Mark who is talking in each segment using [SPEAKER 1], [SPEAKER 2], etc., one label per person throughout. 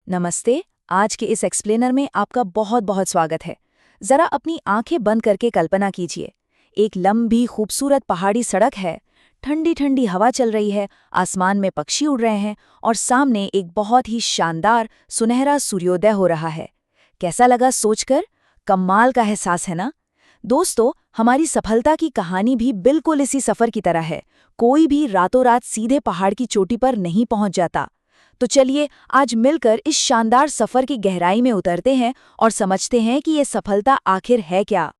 [SPEAKER 1] नमस्ते। आज के इस एक्सप्लेनर में आपका बहुत बहुत स्वागत है। जरा अपनी आंखें बंद करके कल्पना कीजिए। एक लंबी खूबसूरत पहाड़ी सड़क है, ठंडी ठंडी हवा चल रही है, आसमान में पक्षी उड़ रहे हैं और सामने एक बहुत ही शानदार सुनहरा सूर्योदय हो रहा है। कैसा लगा सोचकर? कमाल का एहसास है ना? दोस्तों, हमारी सफलता की कहानी भी बिल्कुल इसी सफर की तरह है। कोई भी रातों रात सीधे पहाड़ की चोटी पर नहीं पहुंच जाता। तो चलिए आज मिलकर इस शानदार सफर की गहराई में उतरते हैं और समझते हैं कि ये सफलता आखिर है क्या।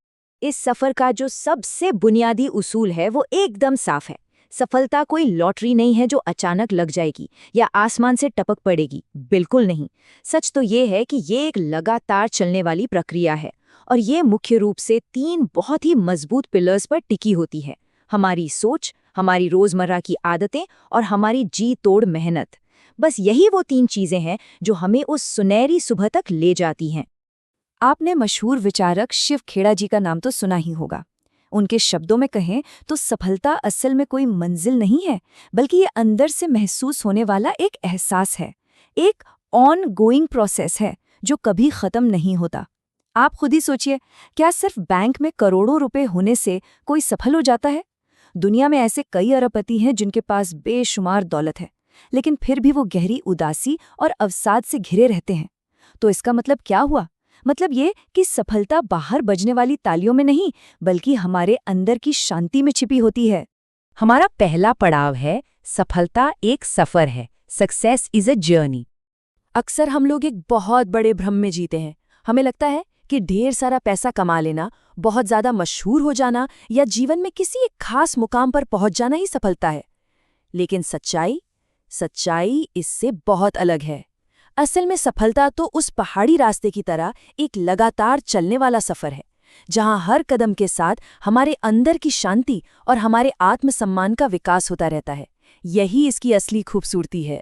[SPEAKER 2] इस सफर का जो सबसे बुनियादी उसूल है वो एकदम साफ है। सफलता कोई लॉटरी नहीं है जो अचानक लग जाएगी या आसमान से टपक पड़ेगी, बिल्कुल नहीं। सच तो ये है कि ये एक लगातार चलने वाली प्रक्रिया है और ये मुख्य रूप से 3 बहुत ही मजबूत पिलर्स पर टिकी होती है: हमारी सोच, हमारी रोजमर्रा की आदतें और हमारी जी तोड़ मेहनत। बस यही वो 3 चीजें हैं जो हमें उस सुनहरी सुबह तक ले जाती हैं।
[SPEAKER 1] आपने मशहूर विचारक शिव खेड़ा जी का नाम तो सुना ही होगा। उनके शब्दों में कहें तो सफलता असल में कोई मंजिल नहीं है, बल्कि ये अंदर से महसूस होने वाला एक एहसास है, एक ऑन गोइंग प्रोसेस है जो कभी खत्म नहीं होता। आप खुद ही सोचिए, क्या सिर्फ बैंक में करोड़ों रुपए होने से कोई सफल हो जाता है? दुनिया में ऐसे कई अरबपति हैं जिनके पास बेशुमार दौलत है, लेकिन फिर भी वो गहरी उदासी और अवसाद से घिरे रहते हैं। तो इसका मतलब क्या हुआ? मतलब ये कि सफलता बाहर बजने वाली तालियों में नहीं, बल्कि हमारे अंदर की शांति में छिपी होती है।
[SPEAKER 2] हमारा पहला पड़ाव है, सफलता एक सफर है। Success is a journey.
[SPEAKER 1] अक्सर हम लोग एक बहुत बड़े भ्रम में जीते हैं। हमें लगता है कि ढेर सारा पैसा कमा लेना, बहुत ज्यादा मशहूर हो जाना या जीवन में किसी एक खास मुकाम पर पहुंच जाना ही सफलता है। लेकिन सच्चाई इससे बहुत अलग है। असल में सफलता तो उस पहाड़ी रास्ते की तरह एक लगातार चलने वाला सफर है, जहां हर कदम के साथ हमारे अंदर की शांति और हमारे आत्मसम्मान का विकास होता रहता है। यही इसकी असली खूबसूरती है।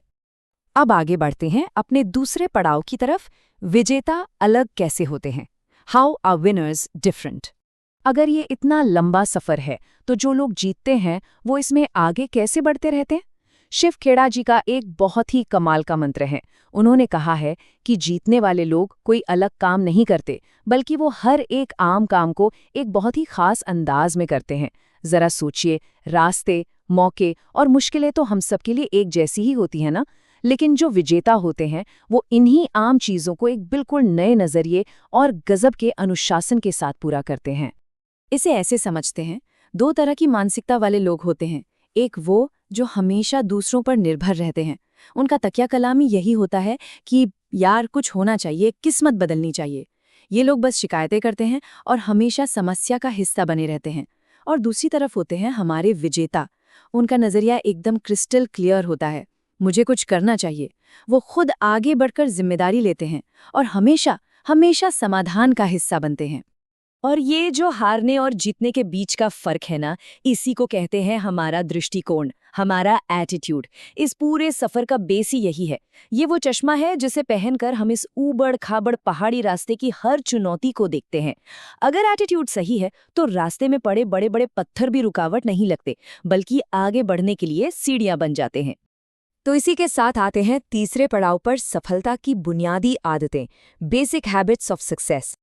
[SPEAKER 1] अब आगे बढ़ते हैं अपने दूसरे पड़ाव की तरफ। विजेता अलग कैसे होते हैं? How are winners different? अगर ये इतना लंबा सफर है, तो जो लोग जीतते हैं वो इसमें आगे कैसे बढ़ते रहते हैं? शिव खेड़ा जी का एक बहुत ही कमाल का मंत्र है। उन्होंने कहा है कि जीतने वाले लोग कोई अलग काम नहीं करते, बल्कि वो हर एक आम काम को एक बहुत ही खास अंदाज में करते हैं। जरा सोचिए, रास्ते, मौके और मुश्किलें तो हम सबके लिए एक जैसी ही होती हैं ना? लेकिन जो विजेता होते हैं वो इन्हीं आम चीज़ों को एक बिल्कुल नए नज़रिए और गजब के अनुशासन के साथ पूरा करते हैं। इसे ऐसे समझते हैं, 2 तरह की मानसिकता वाले लोग होते हैं। एक वो जो हमेशा दूसरों पर निर्भर रहते हैं। उनका तकिया कलामी यही होता है कि यार कुछ होना चाहिए, किस्मत बदलनी चाहिए। ये लोग बस शिकायतें करते हैं और हमेशा समस्या का हिस्सा बने रहते हैं। और दूसरी तरफ होते हैं हमारे विजेता। उनका नज़रिया एकदम क्रिस्टल क्लियर होता है। मुझे कुछ करना चाहिए। वो खुद आगे बढ़कर जिम्मेदारी लेते हैं और हमेशा समाधान का हिस्सा बनते हैं। और ये जो हारने और जीतने के बीच का फर्क है ना, इसी को कहते हैं हमारा दृष्टिकोण, हमारा एटीट्यूड। इस पूरे सफर का बेस ही यही है। ये वो चश्मा है जिसे पहनकर हम इस ऊबड़ खाबड़ पहाड़ी रास्ते की हर चुनौती को देखते हैं। अगर एटीट्यूड सही है तो रास्ते में पड़े बड़े बड़े पत्थर भी रुकावट नहीं लगते, बल्कि आगे बढ़ने के लिए सीढ़ियां बन जाते हैं। तो इसी के साथ आते हैं तीसरे पड़ाव पर, सफलता की बुनियादी आदतें, बेसिक हैबिट्स ऑफ सक्सेस।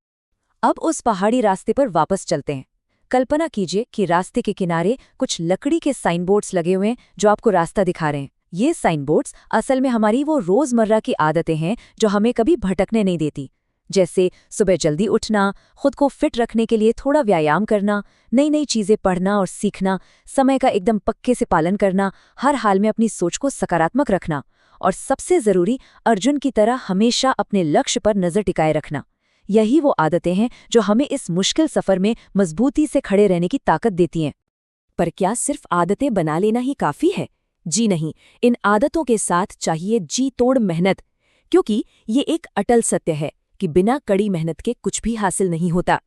[SPEAKER 1] अब उस पहाड़ी रास्ते पर वापस चलते हैं। कल्पना कीजिए कि रास्ते के किनारे कुछ लकड़ी के साइन बोर्ड्स लगे हुए हैं जो आपको रास्ता दिखा रहे हैं। ये साइन बोर्ड्स असल में हमारी वो रोजमर्रा की आदतें हैं जो हमें कभी भटकने नहीं देती। जैसे सुबह जल्दी उठना, खुद को फिट रखने के लिए थोड़ा व्यायाम करना, नई नई चीजें पढ़ना और सीखना, समय का एकदम पक्के से पालन करना, हर हाल में अपनी सोच को सकारात्मक रखना और सबसे जरूरी, अर्जुन की तरह हमेशा अपने लक्ष्य पर नजर टिकाए रखना। यही वो आदतें हैं जो हमें इस मुश्किल सफर में मजबूती से खड़े रहने की ताकत देती हैं। पर क्या सिर्फ आदतें बना लेना ही काफी है? जी नहीं, इन आदतों के साथ चाहिए जी तोड़ मेहनत, क्योंकि ये एक अटल सत्य है कि बिना कड़ी मेहनत के कुछ भी हासिल नहीं होता।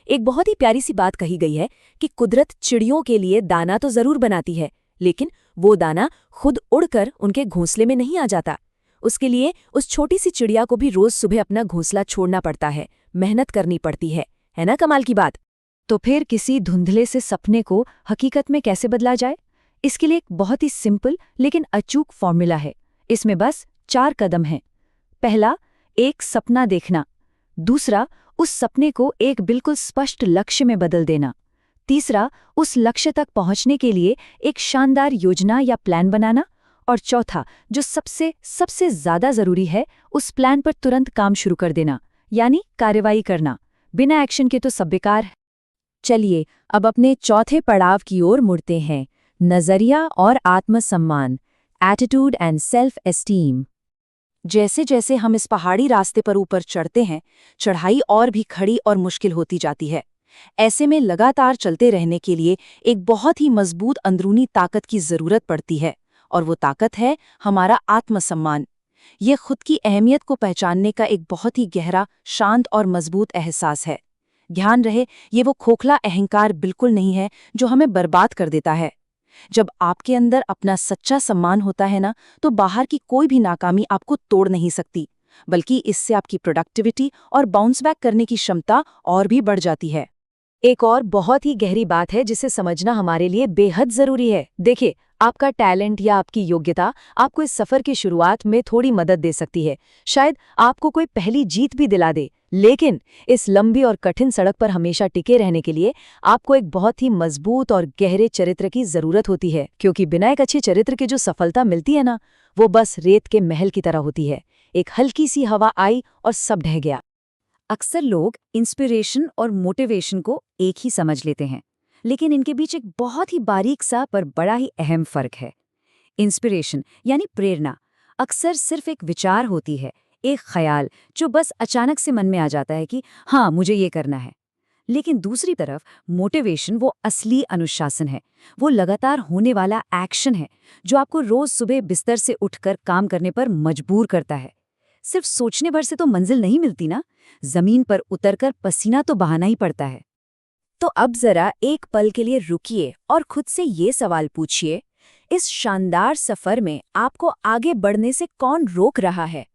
[SPEAKER 1] एक बहुत ही प्यारी सी बात कही गई है कि कुदरत चिड़ियों के लिए दाना तो जरूर बनाती है, लेकिन वो दाना खुद उड़कर उनके घोंसले में नहीं आ जाता। उसके लिए उस छोटी सी चिड़िया को भी रोज सुबह अपना घोंसला छोड़ना पड़ता है, मेहनत करनी पड़ती है ना कमाल की बात? तो फिर किसी धुंधले से सपने को हकीकत में कैसे बदला जाए? इसके लिए एक बहुत ही सिंपल लेकिन अचूक फॉर्मूला है। इसमें बस 4 कदम हैं।
[SPEAKER 2] पहला, एक सपना देखना। दूसरा, उस सपने को एक बिल्कुल स्पष्ट लक्ष्य में बदल देना। तीसरा, उस लक्ष्य तक पहुंचने के लिए एक शानदार योजना या प्लान बनाना। और चौथा, जो सबसे सबसे ज्यादा जरूरी है, उस प्लान पर तुरंत काम शुरू कर देना, यानी कार्रवाई करना। बिना एक्शन के तो सब बेकार है। चलिए अब अपने चौथे पड़ाव की ओर मुड़ते हैं, नजरिया और आत्मसम्मान, एटीट्यूड एंड सेल्फ एस्टीम।
[SPEAKER 1] जैसे जैसे हम इस पहाड़ी रास्ते पर ऊपर चढ़ते हैं, चढ़ाई और भी खड़ी और मुश्किल होती जाती है। ऐसे में लगातार चलते रहने के लिए एक बहुत ही मजबूत अंदरूनी ताकत की जरूरत पड़ती है, और वो ताकत है हमारा आत्मसम्मान। ये खुद की अहमियत को पहचानने का एक बहुत ही गहरा, शांत और मजबूत एहसास है। ध्यान रहे, ये वो खोखला अहंकार बिल्कुल नहीं है जो हमें बर्बाद कर देता है। जब आपके अंदर अपना सच्चा सम्मान होता है ना, तो बाहर की कोई भी नाकामी आपको तोड़ नहीं सकती, बल्कि इससे आपकी प्रोडक्टिविटी और बाउंस बैक करने की क्षमता और भी बढ़ जाती है।
[SPEAKER 2] एक और बहुत ही गहरी बात है जिसे समझना हमारे लिए बेहद जरूरी है। देखिए, आपका टैलेंट या आपकी योग्यता आपको इस सफर की शुरुआत में थोड़ी मदद दे सकती है, शायद आपको कोई पहली जीत भी दिला दे। लेकिन इस लंबी और कठिन सड़क पर हमेशा टिके रहने के लिए आपको एक बहुत ही मजबूत और गहरे चरित्र की जरूरत होती है, क्योंकि बिना एक अच्छे चरित्र के जो सफलता मिलती है ना, वो बस रेत के महल की तरह होती है। एक हल्की सी हवा आई और सब ढह गया। अक्सर लोग इंस्पिरेशन और मोटिवेशन को एक ही समझ लेते हैं, लेकिन इनके बीच एक बहुत ही बारीक सा पर बड़ा ही अहम फर्क है। इंस्पिरेशन यानी प्रेरणा अक्सर सिर्फ एक विचार होती है, एक ख्याल जो बस अचानक से मन में आ जाता है कि हाँ, मुझे ये करना है। लेकिन दूसरी तरफ मोटिवेशन वो असली अनुशासन है, वो लगातार होने वाला एक्शन है जो आपको रोज सुबह बिस्तर से उठकर काम करने पर मजबूर करता है। सिर्फ सोचने भर से तो मंजिल नहीं मिलती ना, जमीन पर उतरकर पसीना तो बहाना ही पड़ता है। तो अब जरा एक पल के लिए रुकिए और खुद से ये सवाल पूछिए, इस शानदार सफर में आपको आगे बढ़ने से कौन रोक रहा है?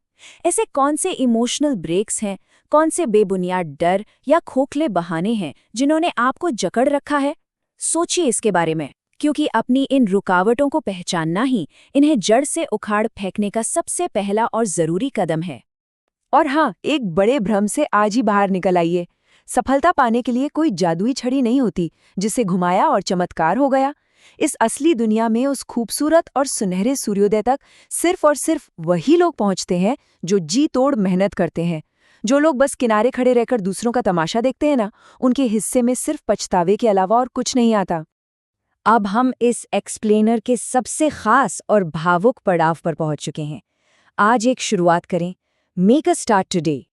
[SPEAKER 2] ऐसे कौन से इमोशनल ब्रेक्स हैं, कौन से बेबुनियाद डर या खोखले बहाने हैं जिन्होंने आपको जकड़ रखा है? सोचिए इसके बारे में, क्योंकि अपनी इन रुकावटों को पहचानना ही इन्हें जड़ से उखाड़ फेंकने का सबसे पहला और जरूरी कदम है।
[SPEAKER 1] और हाँ, एक बड़े भ्रम से आज ही बाहर निकल आइए। सफलता पाने के लिए कोई जादुई छड़ी नहीं होती जिसे घुमाया और चमत्कार हो गया। इस असली दुनिया में उस खूबसूरत और सुनहरे सूर्योदय तक सिर्फ और सिर्फ वही लोग पहुंचते हैं जो जी तोड़ मेहनत करते हैं। जो लोग बस किनारे खड़े रहकर दूसरों का तमाशा देखते हैं ना, उनके हिस्से में सिर्फ पछतावे के अलावा और कुछ नहीं आता।
[SPEAKER 2] अब हम इस एक्सप्लेनर के सबसे खास और भावुक पड़ाव पर पहुंच चुके हैं। आज एक शुरुआत करें, मेक अ स्टार्ट टुडे।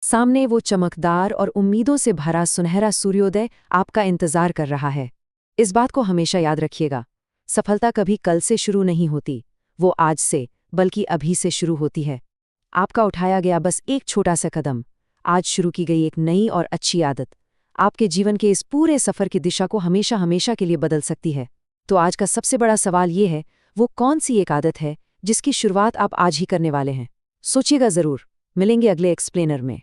[SPEAKER 1] सामने वो चमकदार और उम्मीदों से भरा सुनहरा सूर्योदय आपका इंतजार कर रहा है। इस बात को हमेशा याद रखिएगा, सफलता कभी कल से शुरू नहीं होती, वो आज से बल्कि अभी से शुरू होती है। आपका उठाया गया बस एक छोटा सा कदम, आज शुरू की गई एक नई और अच्छी आदत, आपके जीवन के इस पूरे सफर की दिशा को हमेशा हमेशा के लिए बदल सकती है। तो आज का सबसे बड़ा सवाल ये है, वो कौन सी एक आदत है जिसकी शुरुआत आप आज ही करने वाले हैं? सोचिएगा जरूर। मिलेंगे अगले एक्सप्लेनर में।